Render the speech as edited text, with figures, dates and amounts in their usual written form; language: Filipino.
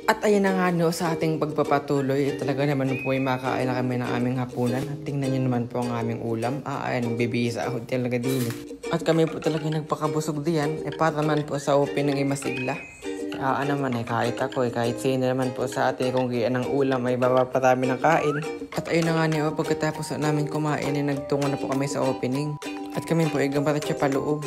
At ayan na nga no, sa ating pagpapatuloy, talaga naman po ay makain na kami ng aming hapunan. At tingnan nyo naman po ang aming ulam. Ayan, bibisa ako talaga din. At kami po talaga nagpakabusog diyan. Para naman po sa open ng imasigla. Naman kahit ako kahit sino naman po sa atin kung kaya ng ulam ay paparami ng kain. At ayun na nga niyo, pagkatapos namin kumain ay nagtungo na po kami sa opening. At kami po ay gambarat siya paloob.